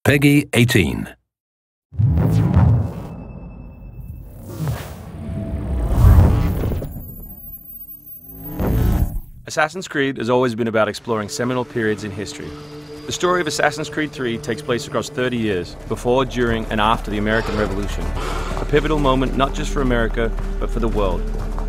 Peggy 18. Assassin's Creed has always been about exploring seminal periods in history. The story of Assassin's Creed 3 takes place across 30 years, before, during, and after the American Revolution. A pivotal moment not just for America, but for the world,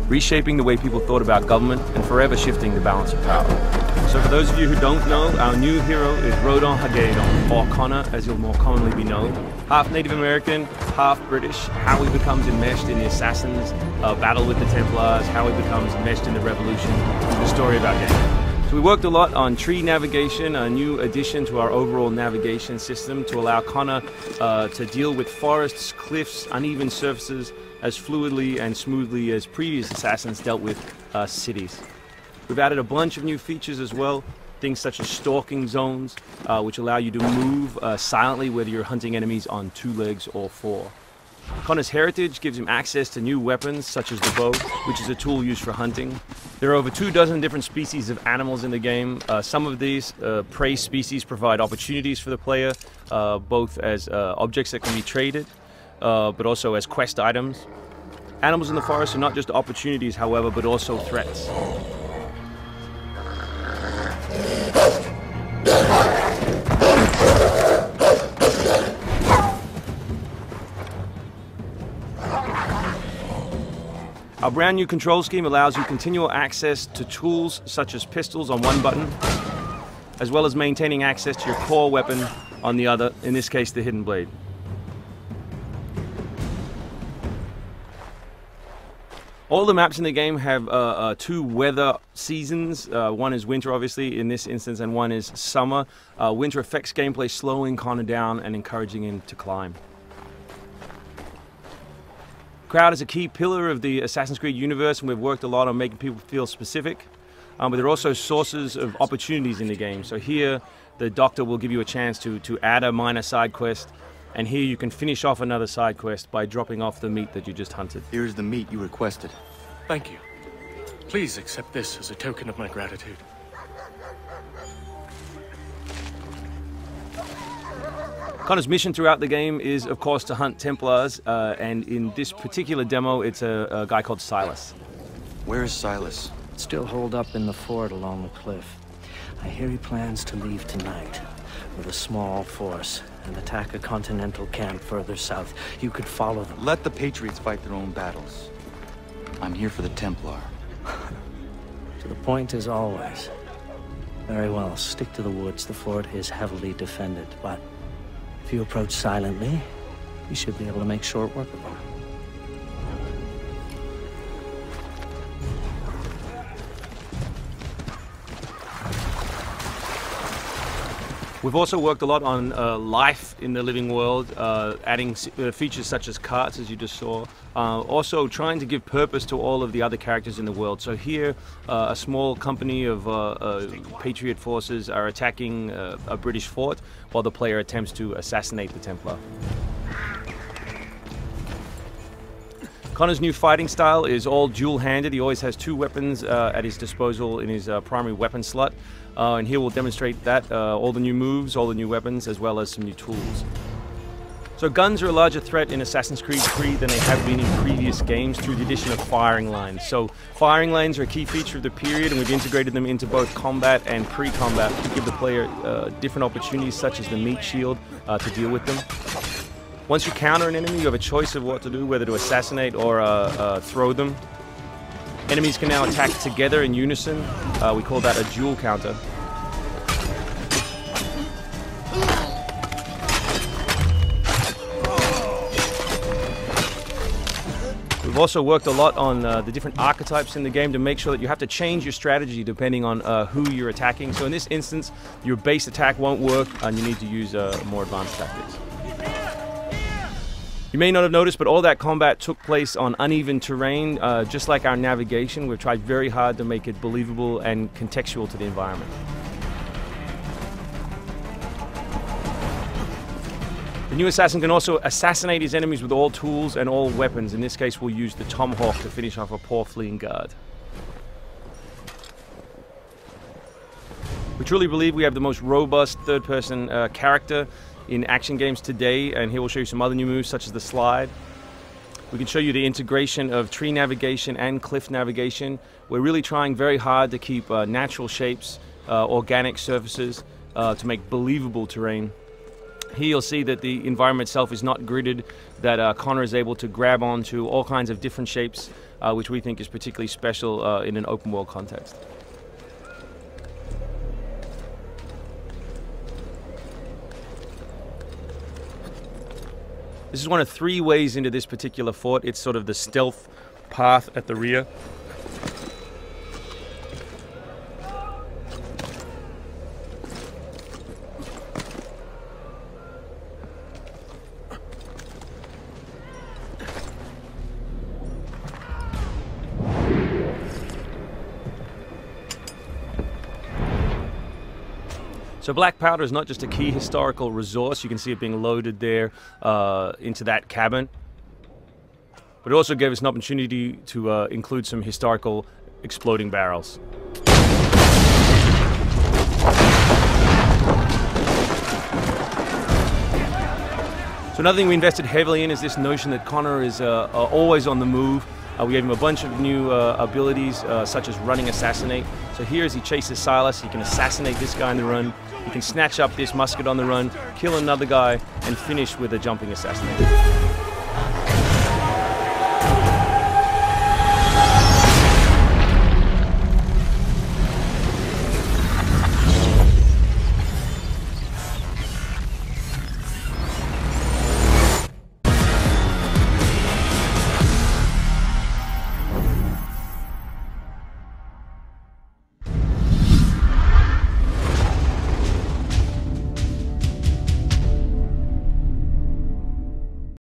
reshaping the way people thought about government and forever shifting the balance of power. So for those of you who don't know, our new hero is Rodon Hagedon, or Connor as he'll more commonly be known. Half Native American, half British, how he becomes enmeshed in the Assassins' battle with the Templars, how he becomes enmeshed in the Revolution, the story of our game. So we worked a lot on tree navigation, a new addition to our overall navigation system to allow Connor to deal with forests, cliffs, uneven surfaces as fluidly and smoothly as previous Assassins dealt with cities. We've added a bunch of new features as well, things such as stalking zones, which allow you to move silently whether you're hunting enemies on 2 legs or 4. Connor's heritage gives him access to new weapons such as the bow, which is a tool used for hunting. There are over 24 different species of animals in the game. Some of these prey species provide opportunities for the player, both as objects that can be traded, but also as quest items. Animals in the forest are not just opportunities, however, but also threats. Our brand new control scheme allows you continual access to tools such as pistols on one button, as well as maintaining access to your core weapon on the other, in this case the hidden blade. All the maps in the game have 2 weather seasons. One is winter, obviously, in this instance, and one is summer. Winter affects gameplay, slowing Connor down and encouraging him to climb. Crowd is a key pillar of the Assassin's Creed universe, and we've worked a lot on making people feel specific. But there are also sources of opportunities in the game. So here, the doctor will give you a chance to add a minor side quest, and here you can finish off another side quest by dropping off the meat that you just hunted. Here's the meat you requested. Thank you. Please accept this as a token of my gratitude. Connor's mission throughout the game is, of course, to hunt Templars, and in this particular demo, it's a guy called Silas. Where is Silas? Still holed up in the fort along the cliff. I hear he plans to leave tonight with a small force and attack a continental camp further south. You could follow them. Let the Patriots fight their own battles. I'm here for the Templar. To the point as always. Very well, stick to the woods. The fort is heavily defended, but if you approach silently, you should be able to make short work of them. We've also worked a lot on life in the living world, adding features such as carts, as you just saw. Also trying to give purpose to all of the other characters in the world. So here, a small company of Patriot forces are attacking a British fort, while the player attempts to assassinate the Templar. Connor's new fighting style is all dual-handed. He always has 2 weapons at his disposal in his primary weapon slot. And here we'll demonstrate that, all the new moves, all the new weapons, as well as some new tools. So guns are a larger threat in Assassin's Creed 3 than they have been in previous games through the addition of firing lines. So firing lines are a key feature of the period, and we've integrated them into both combat and pre-combat to give the player different opportunities, such as the meat shield, to deal with them. Once you counter an enemy, you have a choice of what to do, whether to assassinate or throw them. Enemies can now attack together in unison. We call that a dual counter. We've also worked a lot on the different archetypes in the game to make sure that you have to change your strategy depending on who you're attacking. So in this instance, your base attack won't work and you need to use more advanced tactics. You may not have noticed, but all that combat took place on uneven terrain. Just like our navigation, we've tried very hard to make it believable and contextual to the environment. The new assassin can also assassinate his enemies with all tools and all weapons. In this case, we'll use the tomahawk to finish off a poor fleeing guard. We truly believe we have the most robust third-person character in action games today, and here we'll show you some other new moves such as the slide. We can show you the integration of tree navigation and cliff navigation. We're really trying very hard to keep natural shapes, organic surfaces, to make believable terrain. Here you'll see that the environment itself is not gridded, that Connor is able to grab onto all kinds of different shapes, which we think is particularly special in an open world context. This is one of 3 ways into this particular fort. It's sort of the stealth path at the rear. So black powder is not just a key historical resource. You can see it being loaded there into that cabin. But it also gave us an opportunity to include some historical exploding barrels. So another thing we invested heavily in is this notion that Connor is always on the move. We gave him a bunch of new abilities, such as running assassinate. So here as he chases Silas, he can assassinate this guy on the run, he can snatch up this musket on the run, kill another guy, and finish with a jumping assassinate.